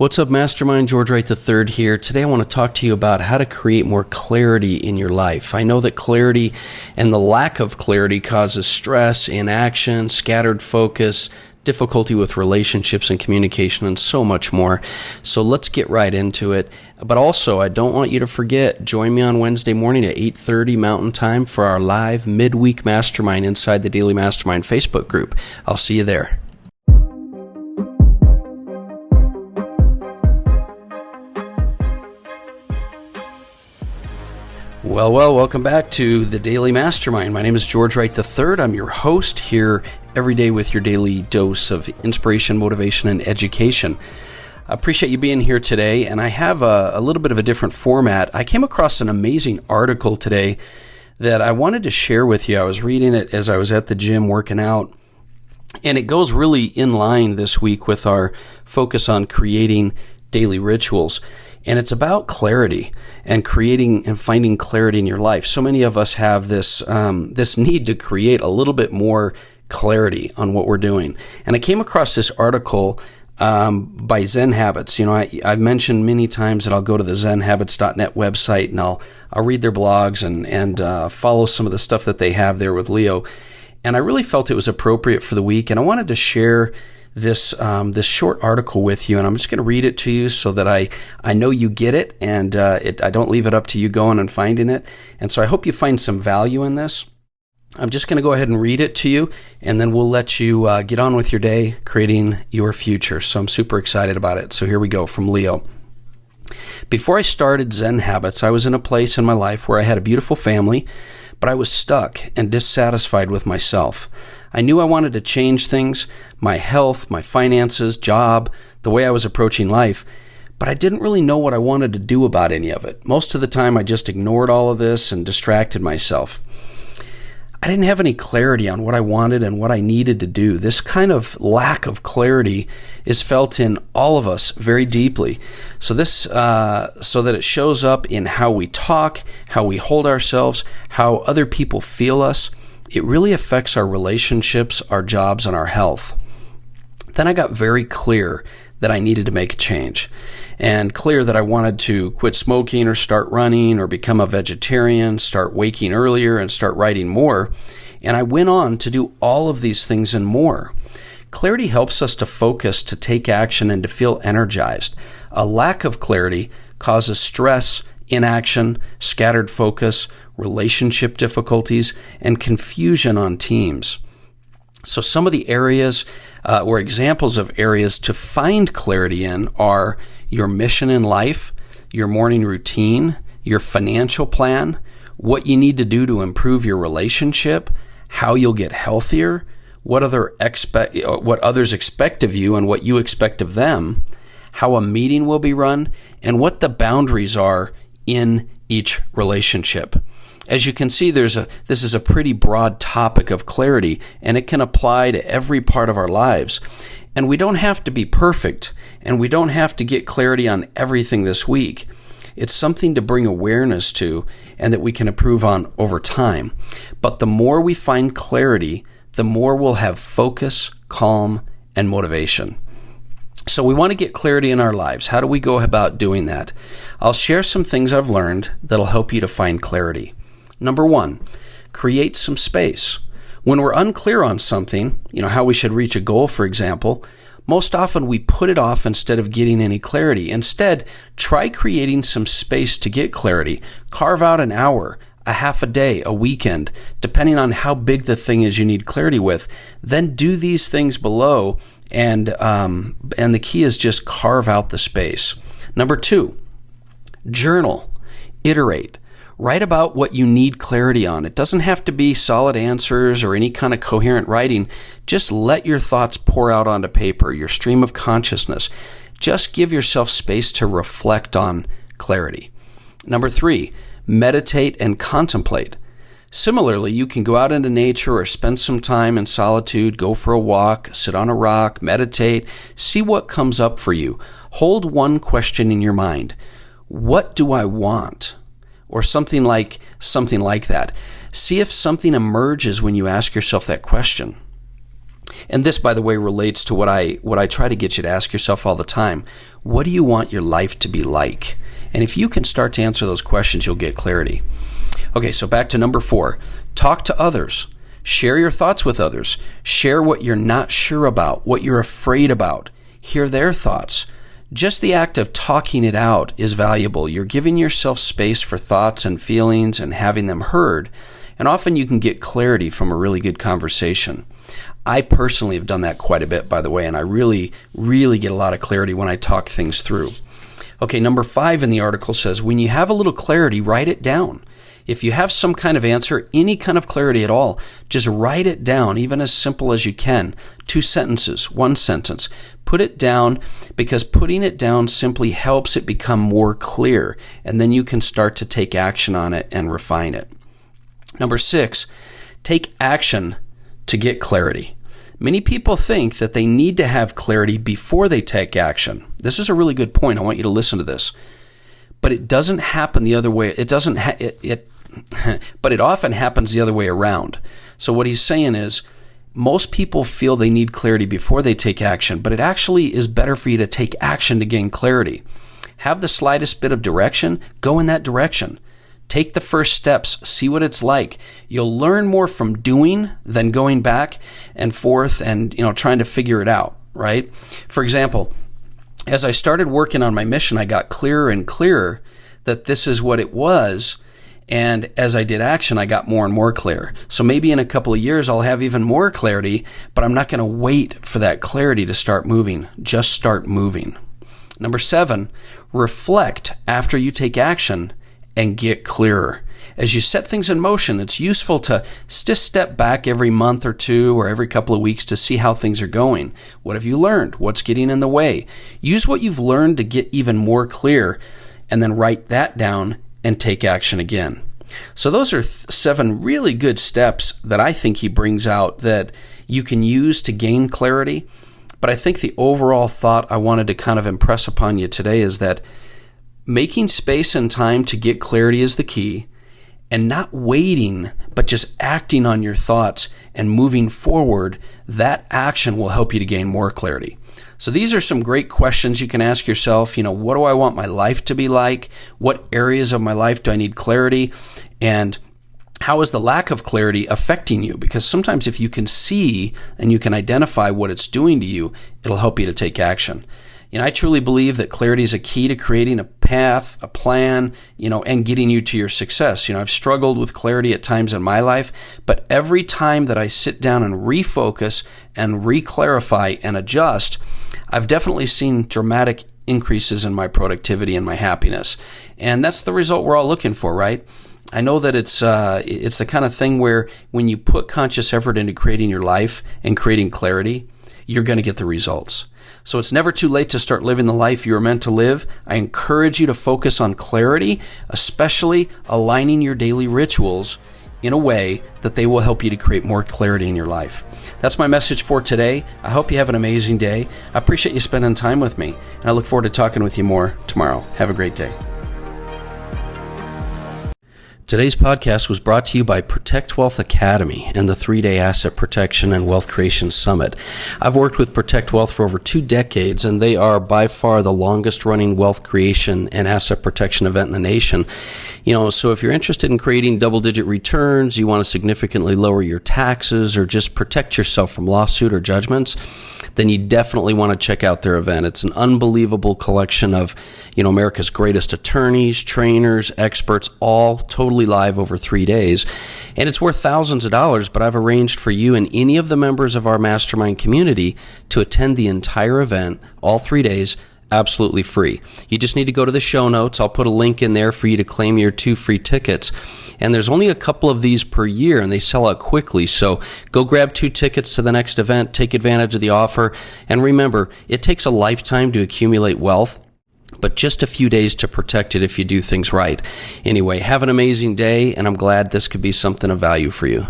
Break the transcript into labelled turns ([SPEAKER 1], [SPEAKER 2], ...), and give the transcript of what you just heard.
[SPEAKER 1] What's up, Mastermind? George Wright III here. Today I want to talk to you about how to create more clarity in your life. I know that clarity and the lack of clarity causes stress, inaction, scattered focus, difficulty with relationships and communication, and so much more. So let's get right into it. But also, I don't want you to forget, join me on Wednesday morning at 8:30 Mountain Time for our live midweek mastermind inside the Daily Mastermind Facebook group. I'll see you there. Well, welcome back to the Daily Mastermind. My name is George Wright III. I'm your host here every day with your daily dose of inspiration, motivation, and education. I appreciate you being here today, and I have a little bit of a different format. I came across an amazing article today that I wanted to share with you. I was reading it as I was at the gym working out, and it goes really in line this week with our focus on creating daily rituals. And it's about clarity and creating and finding clarity in your life. So many of us have this need to create a little bit more clarity on what we're doing. And I came across this article by Zen Habits. You know, I've mentioned many times that I'll go to the zenhabits.net website and I'll read their blogs and follow some of the stuff that they have there with Leo. And I really felt it was appropriate for the week, and I wanted to share this short article with you, and I'm just going to read it to you so that I know you get it, and I don't leave it up to you going and finding it. And so I hope you find some value in this. I'm just going to go ahead and read it to you, and then we'll let you get on with your day creating your future. So I'm super excited about it. So here we go from Leo. Before I started Zen Habits, I was in a place in my life where I had a beautiful family, but I was stuck and dissatisfied with myself. I knew I wanted to change things, my health, my finances, job, the way I was approaching life, but I didn't really know what I wanted to do about any of it. Most of the time, I just ignored all of this and distracted myself. I didn't have any clarity on what I wanted and what I needed to do. This kind of lack of clarity is felt in all of us very deeply. So that it shows up in how we talk, how we hold ourselves, how other people feel us. It really affects our relationships, our jobs, and our health. Then I got very clear that I needed to make a change, and clear that I wanted to quit smoking or start running or become a vegetarian, start waking earlier, and start writing more. And I went on to do all of these things and more. Clarity helps us to focus, to take action, and to feel energized. A lack of clarity causes stress, inaction, scattered focus, relationship difficulties, and confusion on teams. So some of the areas or examples of areas to find clarity in are your mission in life, your morning routine, your financial plan, what you need to do to improve your relationship, how you'll get healthier, what others expect of you and what you expect of them, how a meeting will be run, and what the boundaries are in each relationship. As you can see, this is a pretty broad topic of clarity, and it can apply to every part of our lives. And we don't have to be perfect, and we don't have to get clarity on everything this week. It's something to bring awareness to and that we can improve on over time. But the more we find clarity, the more we'll have focus, calm, and motivation. So we want to get clarity in our lives. How do we go about doing that? I'll share some things I've learned that'll help you to find clarity. Number one, create some space. When we're unclear on something, how we should reach a goal, for example, most often we put it off instead of getting any clarity. Instead, try creating some space to get clarity. Carve out an hour, a half a day, a weekend, depending on how big the thing is you need clarity with. Then do these things below, and the key is just carve out the space. Number two, journal, iterate. Write about what you need clarity on. It doesn't have to be solid answers or any kind of coherent writing. Just let your thoughts pour out onto paper, your stream of consciousness. Just give yourself space to reflect on clarity. Number three, meditate and contemplate. Similarly, you can go out into nature or spend some time in solitude, go for a walk, sit on a rock, meditate, see what comes up for you. Hold one question in your mind. What do I want? Or something like that. See if something emerges when you ask yourself that question. And this, by the way, relates to what I try to get you to ask yourself all the time. What do you want your life to be like? And if you can start to answer those questions, you'll get clarity. Okay, so back to number 4. Talk to others. Share your thoughts with others. Share what you're not sure about, what you're afraid about. Hear their thoughts. Just the act of talking it out is valuable. You're giving yourself space for thoughts and feelings and having them heard. And often you can get clarity from a really good conversation. I personally have done that quite a bit, by the way, and I really, really get a lot of clarity when I talk things through. Okay, number 5 in the article says, when you have a little clarity, write it down. If you have some kind of answer, any kind of clarity at all, just write it down, even as simple as you can. 2 sentences, 1 sentence. Put it down, because putting it down simply helps it become more clear, and then you can start to take action on it and refine it. Number 6, take action to get clarity. Many people think that they need to have clarity before they take action. This is a really good point. I want you to listen to this. But it doesn't happen the other way. But it often happens the other way around. So what he's saying is, most people feel they need clarity before they take action, but it actually is better for you to take action to gain clarity. Have the slightest bit of direction, go in that direction. Take the first steps, see what it's like. You'll learn more from doing than going back and forth and trying to figure it out, right? For example, as I started working on my mission, I got clearer and clearer that this is what it was. And as I did action, I got more and more clear. So maybe in a couple of years, I'll have even more clarity, but I'm not going to wait for that clarity to start moving. Just start moving. Number 7, reflect after you take action and get clearer. As you set things in motion, it's useful to just step back every month or 2 or every couple of weeks to see how things are going. What have you learned? What's getting in the way? Use what you've learned to get even more clear, and then write that down and take action again. So those are 7 really good steps that I think he brings out that you can use to gain clarity. But I think the overall thought I wanted to kind of impress upon you today is that making space and time to get clarity is the key, and not waiting, but just acting on your thoughts and moving forward. That action will help you to gain more clarity. So these are some great questions you can ask yourself. What do I want my life to be like? What areas of my life do I need clarity? And how is the lack of clarity affecting you? Because sometimes if you can see and you can identify what it's doing to you, it'll help you to take action. I truly believe that clarity is a key to creating a path, a plan, and getting you to your success. I've struggled with clarity at times in my life, but every time that I sit down and refocus and re-clarify and adjust, I've definitely seen dramatic increases in my productivity and my happiness. And that's the result we're all looking for, right? I know that it's the kind of thing where when you put conscious effort into creating your life and creating clarity, you're going to get the results. So it's never too late to start living the life you are meant to live. I encourage you to focus on clarity, especially aligning your daily rituals in a way that they will help you to create more clarity in your life. That's my message for today. I hope you have an amazing day. I appreciate you spending time with me, and I look forward to talking with you more tomorrow. Have a great day. Today's podcast was brought to you by Protect Wealth Academy and the 3-day Asset Protection and Wealth Creation Summit. I've worked with Protect Wealth for over 2 decades, and they are by far the longest running wealth creation and asset protection event in the nation. So if you're interested in creating double-digit returns, you want to significantly lower your taxes, or just protect yourself from lawsuit or judgments, then you definitely want to check out their event. It's an unbelievable collection of, America's greatest attorneys, trainers, experts, all totally live over 3 days. And it's worth thousands of dollars, but I've arranged for you and any of the members of our mastermind community to attend the entire event, all 3 days, absolutely free. You just need to go to the show notes. I'll put a link in there for you to claim your 2 free tickets. And there's only a couple of these per year, and they sell out quickly. So go grab 2 tickets to the next event, take advantage of the offer. And remember, it takes a lifetime to accumulate wealth, but just a few days to protect it if you do things right. Anyway, have an amazing day, and I'm glad this could be something of value for you.